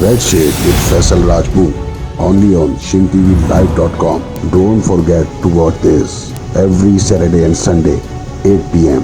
Red Shade with Faisal Rajput, only on ShingTVLive.com. Don't forget to watch this every Saturday and Sunday, 8 p.m.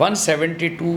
172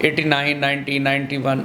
89, 90, 91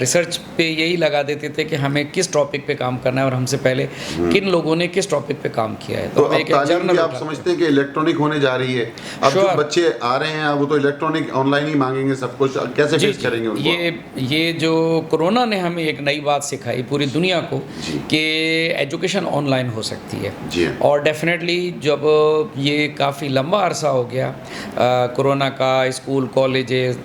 research پہ یہی لگا دیتے تھے کہ ہمیں کس ٹاپک پہ کام کرنا ہے اور ہم سے پہلے کن لوگوں نے کس ٹاپک پہ کام کیا ہے. تو اب تعلیم کی آپ سمجھتے ہیں کہ الیکٹرانک ہونے جا رہی ہے؟ اب جو بچے آ رہے ہیں وہ تو الیکٹرانک آن لائن ہی مانگیں گے سب کچھ, کیسے فیس کریں گے ان کو؟ یہ جو کرونا نے ہمیں ایک نئی بات سکھائی پوری دنیا کو کہ ایجوکیشن آن لائن ہو سکتی ہے. اور ڈیفینیٹلی جب یہ کافی لمبا عرصہ ہو گیا کرونا کا, اسکول کالجز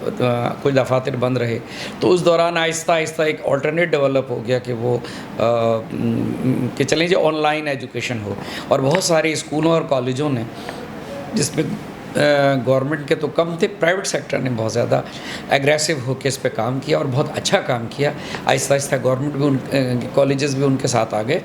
کچھ دفاتر بند رہے, تو اس دوران آہستہ آہستہ ایک آلٹرنیٹ ڈیولپ ہو گیا کہ وہ کہ چلیں جی آن لائن ایجوکیشن ہو. اور بہت سارے اسکولوں اور کالجوں نے, جس میں گورنمنٹ کے تو کم تھے, پرائیویٹ سیکٹر نے بہت زیادہ ایگریسو ہو کے اس پہ کام کیا اور بہت اچھا کام کیا. آہستہ آہستہ گورنمنٹ بھی ان کالجز بھی ان کے ساتھ آ گئے.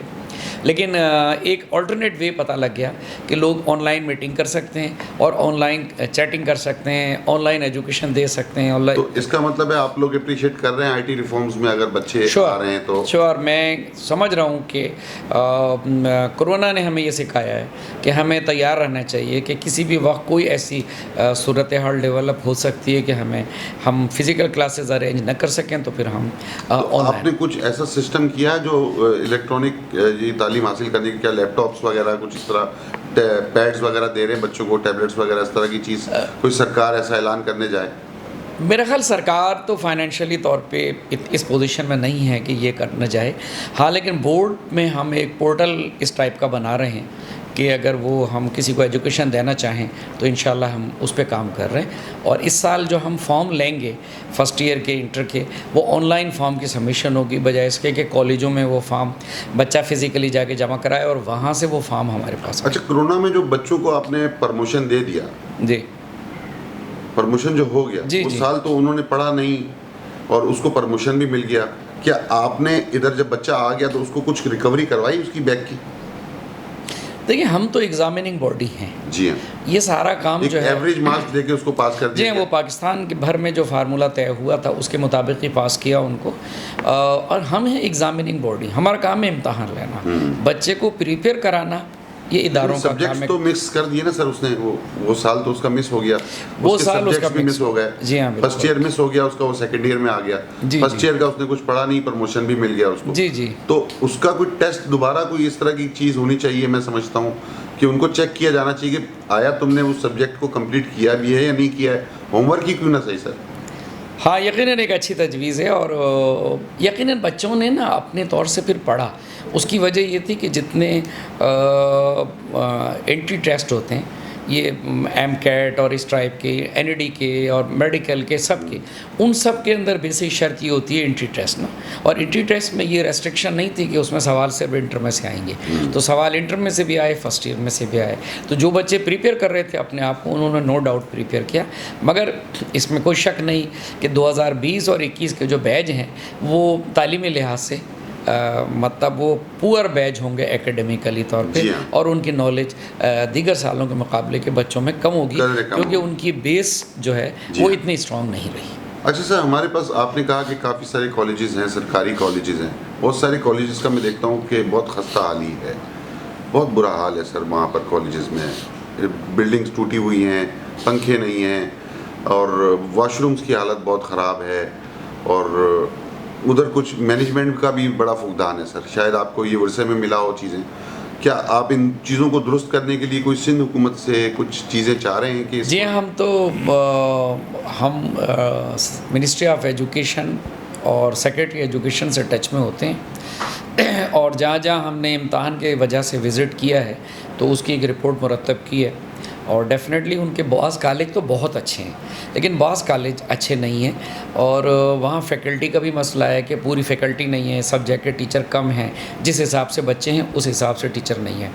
لیکن ایک آلٹرنیٹ وے پتہ لگ گیا کہ لوگ آن لائن میٹنگ کر سکتے ہیں اور آن لائن چیٹنگ کر سکتے ہیں, آن لائن ایجوکیشن دے سکتے ہیں. تو اس کا مطلب ہے آپ لوگ اپریشیٹ کر رہے ہیں آئی ٹی ریفارمز میں اگر بچے آ رہے ہیں تو؟ شور, میں سمجھ رہا ہوں کہ کرونا نے ہمیں یہ سکھایا ہے کہ ہمیں تیار رہنا چاہیے کہ کسی بھی وقت کوئی ایسی صورتحال ڈیولپ ہو سکتی ہے کہ ہم فزیکل کلاسز ارینج نہ کر سکیں, تو پھر ہم آپ نے کچھ ایسا سسٹم کیا جو الیکٹرانک تعلیم حاصل کرنے کی, کیا لیپ ٹاپس وغیرہ کچھ اس طرح پیڈز وغیرہ دے رہے ہیں بچوں کو, ٹیبلٹس وغیرہ اس طرح کی چیز کوئی سرکار ایسا اعلان کرنے جائے؟ میرا خیال سرکار تو فائنینشلی طور پہ اس پوزیشن میں نہیں ہے کہ یہ کرنا جائے. ہاں لیکن بورڈ میں ہم ایک پورٹل اس ٹائپ کا بنا رہے ہیں کہ اگر وہ ہم کسی کو ایجوکیشن دینا چاہیں تو انشاءاللہ ہم اس پہ کام کر رہے ہیں. اور اس سال جو ہم فارم لیں گے فرسٹ ایئر کے, انٹر کے, وہ آن لائن فارم کی سبمیشن ہوگی, بجائے اس کے کہ کالجوں میں وہ فارم بچہ فزیکلی جا کے جمع کرائے اور وہاں سے وہ فارم ہمارے پاس. اچھا, کرونا میں جو بچوں کو آپ نے پرموشن دے دیا, جی پرموشن جو ہو گیا, اس سال تو انہوں نے پڑھا نہیں اور اس کو پرموشن بھی مل گیا, کیا آپ نے ادھر جب بچہ آ گیا تو اس کو کچھ ریکوری کروائی اس کی بیک کی؟ دیکھیے ہم تو ایگزامننگ باڈی ہیں. جی ہاں, یہ سارا کام جو ہے ایوریج مارکس دے کے اس کو پاس کر دیا. جی, وہ پاکستان کے بھر میں جو فارمولہ طے ہوا تھا اس کے مطابق ہی پاس کیا ان کو. اور ہم ہیں ایگزامننگ باڈی, ہمارا کام ہے امتحان لینا, بچے کو پریپیئر کرانا, یہ اداروں کا کام ہے. تو مکس کر دیے نا سر اس نے, وہ سال تو اس کا مس ہو گیا, وہ سال اس کا بھی مس ہو گئے. جی ہاں, فرسٹ ایئر مس ہو گیا اس کا, وہ سیکنڈ ایئر میں آ گیا. فرسٹ ایئر کا اس نے کچھ پڑھا نہیں, پرموشن بھی مل گیا اس کو. جی جی, تو اس کا کوئی ٹیسٹ دوبارہ کوئی اس طرح کی چیز ہونی چاہیے. میں سمجھتا ہوں کہ ان کو چیک کیا جانا چاہیے کہ آیا تم نے اس سبجیکٹ کو کمپلیٹ کیا بھی ہے یا نہیں کیا ہے, ہوم ورک ہی کیوں نہ صحیح. سر ہاں, یقیناً ایک اچھی تجویز ہے. اور یقیناً بچوں نے نا اپنے طور سے پھر پڑھا. اس کی وجہ یہ تھی کہ جتنے انٹری ٹیسٹ ہوتے ہیں, یہ ایم کیٹ اور اس ٹائپ کے, این ای ڈی کے اور میڈیکل کے, سب کے, ان سب کے اندر بیسک شرط یہ ہوتی ہے انٹری ٹیسٹ نا. اور انٹری ٹیسٹ میں یہ ریسٹرکشن نہیں تھی کہ اس میں سوال صرف انٹر میں سے آئیں گے, تو سوال انٹر میں سے بھی آئے, فرسٹ ایئر میں سے بھی آئے. تو جو بچے پریپیئر کر رہے تھے اپنے آپ کو, انہوں نے نو ڈاؤٹ پریپیئر کیا. مگر اس میں کوئی شک نہیں کہ 2020 اور 21 کے جو بیچ ہیں وہ تعلیمی لحاظ سے مطلب وہ پور بیچ ہوں گے ایکیڈمیکلی طور پہ, اور ان کی نالج دیگر سالوں کے مقابلے کے بچوں میں کم ہوگی کیونکہ ان کی بیس جو ہے وہ اتنی اسٹرانگ نہیں رہی. اچھا سر, ہمارے پاس آپ نے کہا کہ کافی سارے کالجز ہیں, سرکاری کالجز ہیں. بہت سارے کالجز کا میں دیکھتا ہوں کہ بہت خستہ حالی ہے, بہت برا حال ہے سر وہاں پر کالجز میں. بلڈنگز ٹوٹی ہوئی ہیں, پنکھے نہیں ہیں, اور واش رومز کی حالت بہت خراب ہے, اور ادھر کچھ مینجمنٹ کا بھی بڑا فقدان ہے. سر شاید آپ کو یہ ورثے میں ملا ہو چیزیں. کیا آپ ان چیزوں کو درست کرنے کے لیے کوئی سندھ حکومت سے کچھ چیزیں چاہ رہے ہیں کہ؟ جی, ہم منسٹری آف ایجوکیشن اور سیکریٹری ایجوکیشن سے ٹچ میں ہوتے ہیں, اور جہاں جہاں ہم نے امتحان کے وجہ سے وزٹ کیا ہے تو اس کی ایک رپورٹ مرتب کی ہے. اور ڈیفینیٹلی ان کے بعض کالج تو بہت اچھے ہیں, لیکن بعض کالج اچھے نہیں ہیں, اور وہاں فیکلٹی کا بھی مسئلہ ہے کہ پوری فیکلٹی نہیں ہے, سبجیکٹ کے ٹیچر کم ہیں, جس حساب سے بچے ہیں اس حساب سے ٹیچر نہیں ہیں,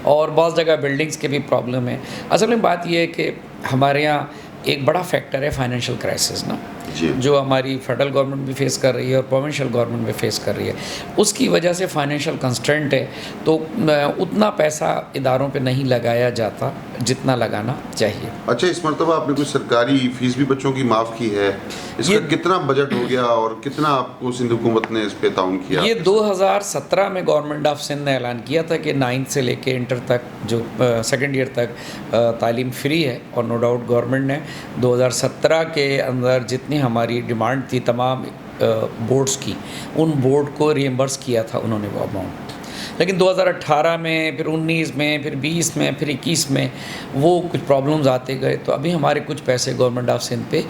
اور بعض جگہ بلڈنگز کے بھی پرابلم ہے. اصل میں بات یہ ہے کہ ہمارے یہاں ایک بڑا فیکٹر ہے فائنینشیل کرائسس نا. جی. جو ہماری فیڈرل گورنمنٹ بھی فیس کر رہی ہے اور پروونشل گورنمنٹ بھی فیس کر رہی ہے. اس کی وجہ سے فائنینشیل کنسٹرینٹ ہے, تو اتنا پیسہ اداروں پہ نہیں لگایا جاتا جتنا لگانا چاہیے. اچھا, اس مرتبہ آپ نے کوئی سرکاری فیس بھی بچوں کی معاف کی ہے, اس کا کتنا بجٹ ہو گیا اور کتنا آپ کو سندھ حکومت نے اس پہ تعاون کیا؟ یہ 2017 میں گورنمنٹ آف سندھ نے اعلان کیا تھا کہ 9 سے لے کے انٹر تک جو سیکنڈ ایئر تک تعلیم فری ہے, اور نو ڈاؤٹ گورنمنٹ نے 2017 کے اندر جتنی ہماری ڈیمانڈ تھی تمام بورڈز کی, ان بورڈ کو ریمبرس کیا تھا انہوں نے وہ اماؤنٹ. لیکن 2018 میں, پھر 19 میں, پھر 20 میں, پھر 21 میں وہ کچھ پرابلمز آتے گئے, تو ابھی ہمارے کچھ پیسے گورنمنٹ آف سندھ پہ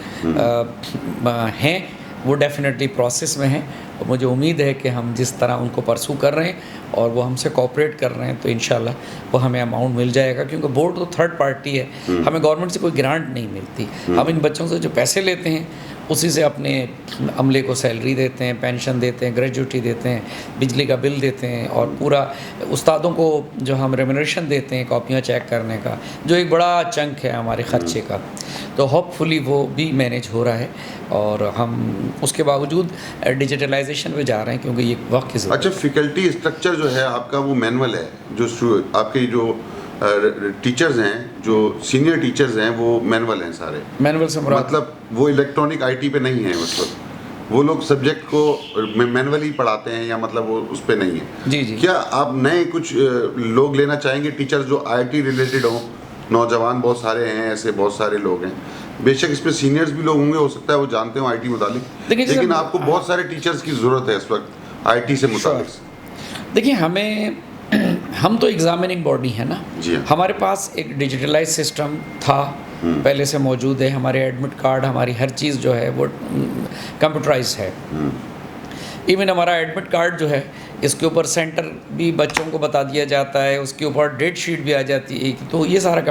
ہیں, وہ ڈیفینیٹلی پروسیس میں ہیں, اور مجھے امید ہے کہ ہم جس طرح ان کو پرسو کر رہے ہیں اور وہ ہم سے کوآپریٹ کر رہے ہیں تو انشاءاللہ وہ ہمیں اماؤنٹ مل جائے گا, کیونکہ بورڈ تو تھرڈ پارٹی ہے, ہمیں گورنمنٹ سے کوئی گرانٹ نہیں ملتی. ہم ان بچوں سے جو پیسے لیتے ہیں اسی سے اپنے عملے کو سیلری دیتے ہیں, پینشن دیتے ہیں, گریجوٹی دیتے ہیں, بجلی کا بل دیتے ہیں, اور پورا استادوں کو جو ہم ریمونریشن دیتے ہیں کاپیاں چیک کرنے کا, جو ایک بڑا چنک ہے ہمارے خرچے کا, تو ہوپ فلی وہ بھی مینیج ہو رہا ہے. اور ہم اس کے باوجود ڈیجیٹلائزیشن پہ جا رہے ہیں کیونکہ یہ وقت کی ضرورت. اچھا, فیکلٹی اسٹرکچر جو ہے آپ کا وہ مینول ہے, جو آپ کے جو ٹیچرز ہیں, جو سینئر ٹیچرز ہیں, وہ مینول ہیں سارے. مینول سے مراد مطلب وہ الیکٹرانک آئی ٹی پہ نہیں ہیں, مطلب وہ لوگ سبجیکٹ کو مینولی پڑھاتے ہیں, یا مطلب وہ اس پہ نہیں ہے؟ جی جی. کیا آپ نئے کچھ لوگ لینا چاہیں گے ٹیچرز جو آئی ٹی ریلیٹڈ ہوں؟ نوجوان بہت سارے ہیں, ایسے بہت سارے لوگ ہیں, بے شک اس پہ سینئرز بھی لوگ ہوں گے, ہو سکتا ہے وہ جانتے ہوں آئی ٹی متعلق, لیکن آپ کو بہت سارے ٹیچرز کی ضرورت ہے اس وقت آئی ٹی سے متعلق. دیکھیے, ہم تو ایگزامننگ باڈی ہے نا, جی, ہمارے پاس ایک ڈیجیٹلائز سسٹم تھا, پہلے سے موجود ہے. ہمارے ایڈمٹ کارڈ, ہماری ہر چیز جو ہے وہ کمپیوٹرائز ہے. ایون ہمارا ایڈمٹ کارڈ جو ہے اس کے اوپر سینٹر بھی بچوں کو بتا دیا جاتا ہے, اس کے اوپر ڈیٹ شیٹ بھی آ جاتی ہے, تو یہ سارا